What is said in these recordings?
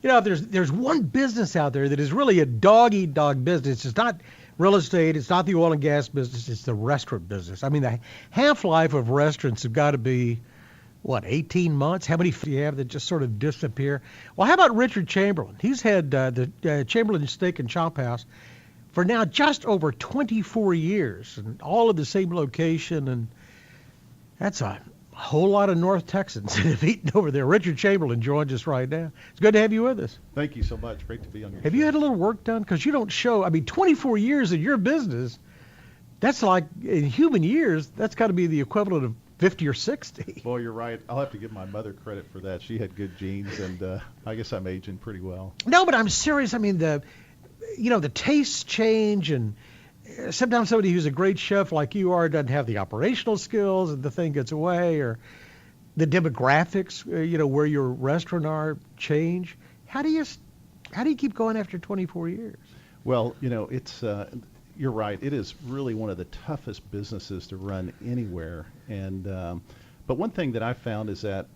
There's one business out there that is really a dog-eat-dog business. It's not real estate. It's not the oil and gas business. It's the restaurant business. I mean, the half-life of restaurants have got to be, what, 18 months? How many do you have that just sort of disappear? Well, how about Richard Chamberlain? He's had the Chamberlain Steak and Chop House for now just over 24 years, and all in the same location, and that's a whole lot of North Texans that have eaten over there. Richard Chamberlain joins us right now. It's good to have you with us. Thank you so much. Great to be on your Have show. you had a little work done? Because you don't show, 24 years in your business, that's like, in human years, that's got to be the equivalent of 50 or 60. Boy, you're right. I'll have to give my mother credit for that. She had good genes, and I guess I'm aging pretty well. No, but I'm serious. I mean, the tastes change, and sometimes somebody who's a great chef like you are doesn't have the operational skills, and the thing gets away, or the demographics, where your restaurant are change. How do you keep going after 24 years? Well, it's you're right. It is really one of the toughest businesses to run anywhere, and but one thing that I found is that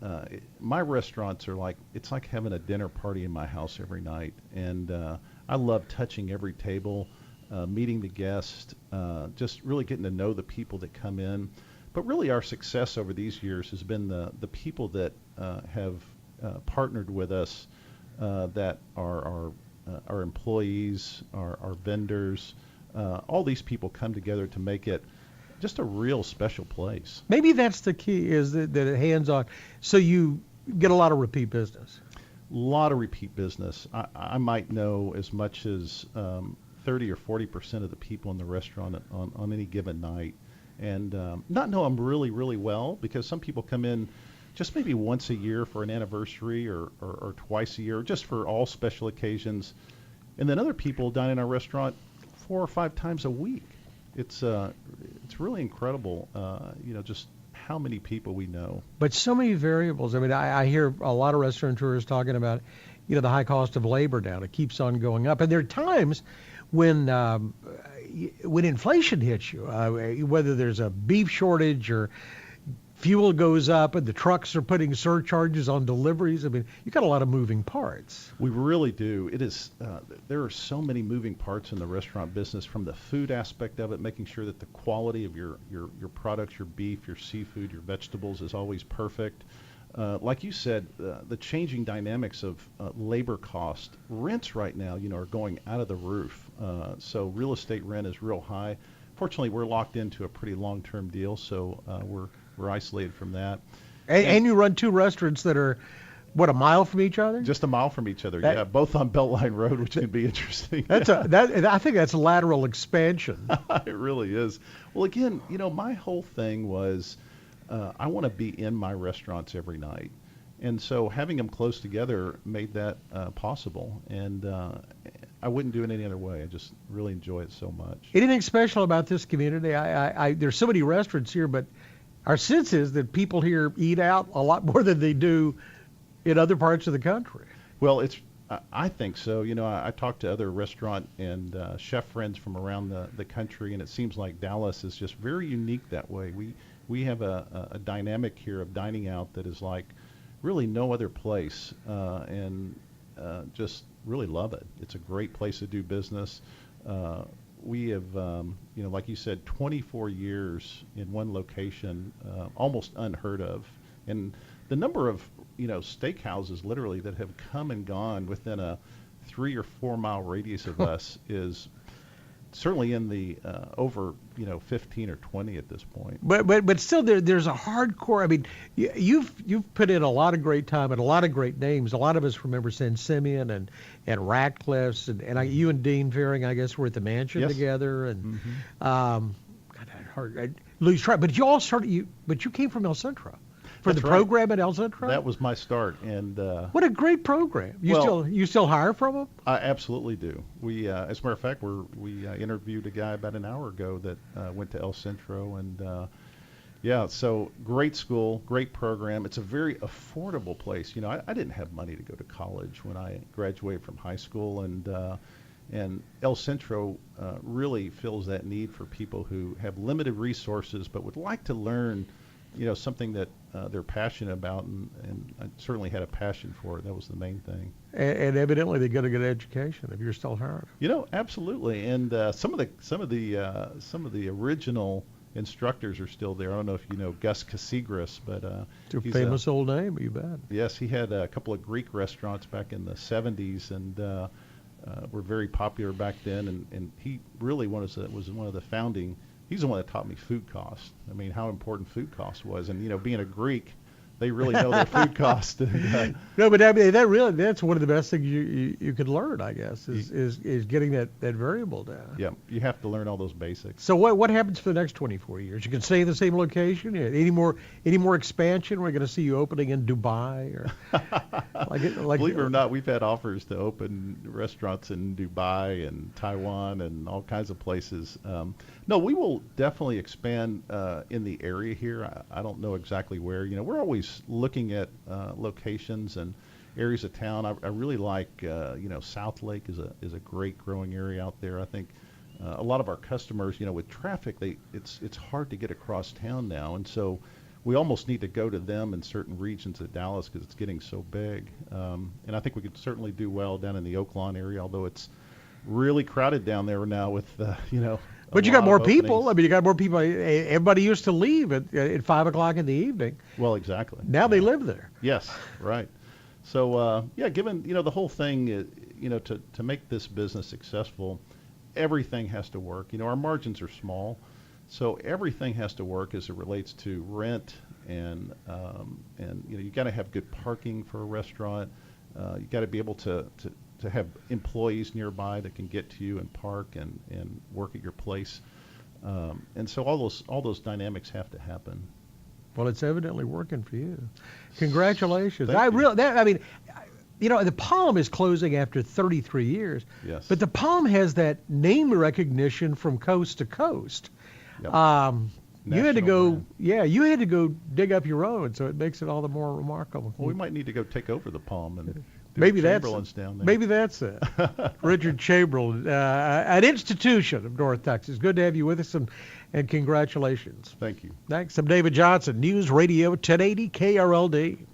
my restaurants are it's like having a dinner party in my house every night, and I love touching every table, meeting the guests, just really getting to know the people that come in. But really our success over these years has been the people that have partnered with us, that are our employees, our vendors. All these people come together to make it just a real special place. Maybe that's the key, is that hands-on. So you get a lot of repeat business. A lot of repeat business. I might know as much as 30 or 40% of the people in the restaurant on any given night, and not know them really, really well, because some people come in just maybe once a year for an anniversary, or twice a year, just for all special occasions. And then other people dine in our restaurant 4 or 5 times a week. It's really incredible, just how many people we know. But so many variables. I mean, I hear a lot of restaurateurs talking about, the high cost of labor now. It keeps on going up. And there are times when inflation hits you, whether there's a beef shortage or fuel goes up and the trucks are putting surcharges on deliveries. I mean, you got a lot of moving parts. We really do. It is. There are so many moving parts in the restaurant business, from the food aspect of it, making sure that the quality of your products, your beef, your seafood, your vegetables is always perfect. Like you said, the changing dynamics of labor cost. Rents right now, are going out of the roof. So real estate rent is real high. Fortunately, we're locked into a pretty long-term deal, so we're isolated from that. And you run 2 restaurants that are, what, a mile from each other? Just a mile from each other, yeah. Both on Beltline Road, which can be interesting. I think that's lateral expansion. It really is. Well, again, my whole thing was I want to be in my restaurants every night. And so having them close together made that possible. And I wouldn't do it any other way. I just really enjoy it so much. Anything special about this community? There's so many restaurants here, but our sense is that people here eat out a lot more than they do in other parts of the country. Well, I think so. I talk to other restaurant and chef friends from around the country, and it seems like Dallas is just very unique that way. We have a dynamic here of dining out that is like really no other place, and just really love it. It's a great place to do business. We have, like you said, 24 years in one location, almost unheard of. And the number of, steakhouses literally that have come and gone within a 3 or 4 mile radius of us is certainly in the over 15 or 20 at this point. But still there's a hardcore. I mean, you've put in a lot of great time and a lot of great names. A lot of us remember San Simeon and Ratcliffe's and you and Dean Fearing, I guess, were at the Mansion together, and Louis Tribe. But you all started. But you came from El Centro. For That's the right. program at El Centro? That was my start, and what a great program! You still hire from them? I absolutely do. We, as a matter of fact, we interviewed a guy about an hour ago that went to El Centro, and so great school, great program. It's a very affordable place. I didn't have money to go to college when I graduated from high school, and El Centro really fills that need for people who have limited resources but would like to learn something that they're passionate about, and I certainly had a passion for it. That was the main thing. And evidently they get a good education if you're still hiring. Absolutely. And some of the original instructors are still there. I don't know if you know Gus Casigras, but It's a famous old name, you bet. yes, he had a couple of Greek restaurants back in the 70s, and were very popular back then. And he really was one of the founding. He's the one that taught me food costs. I mean, how important food costs was, and being a Greek, they really know their food cost. No, but I mean, that's one of the best things you could learn, I guess, is getting that variable down. Yeah, you have to learn all those basics. So what happens for the next 24 years? You can stay in the same location? Any more expansion? We're going to see you opening in Dubai or Believe it or not, we've had offers to open restaurants in Dubai and Taiwan and all kinds of places. No, we will definitely expand in the area here. I don't know exactly where. We're always looking at locations and areas of town. I really like, South Lake is a great growing area out there. I think a lot of our customers, with traffic, it's hard to get across town now, and so we almost need to go to them in certain regions of Dallas because it's getting so big. And I think we could certainly do well down in the Oaklawn area, although it's really crowded down there now with, But you got more people. I mean, you got more people. Everybody used to leave at 5 o'clock in the evening. Well, exactly. Now they live there. Yes, right. So, given, the whole thing, to make this business successful, everything has to work. Our margins are small, so everything has to work as it relates to rent and you got to have good parking for a restaurant. You got to be able to have employees nearby that can get to you and park and work at your place. And so all those dynamics have to happen. Well, it's evidently working for you. Congratulations. Thank you. The Palm is closing after 33 years. Yes. But the Palm has that name recognition from coast to coast. Yep. You had to go, brand. you had to go dig up your own, so it makes it all the more remarkable. Well, we might need to go take over the Palm and maybe Chamberlain's down there. Maybe that's it. Richard Chamberlain, an institution of North Texas. Good to have you with us, and congratulations. Thank you. Thanks. I'm David Johnson, News Radio 1080 KRLD.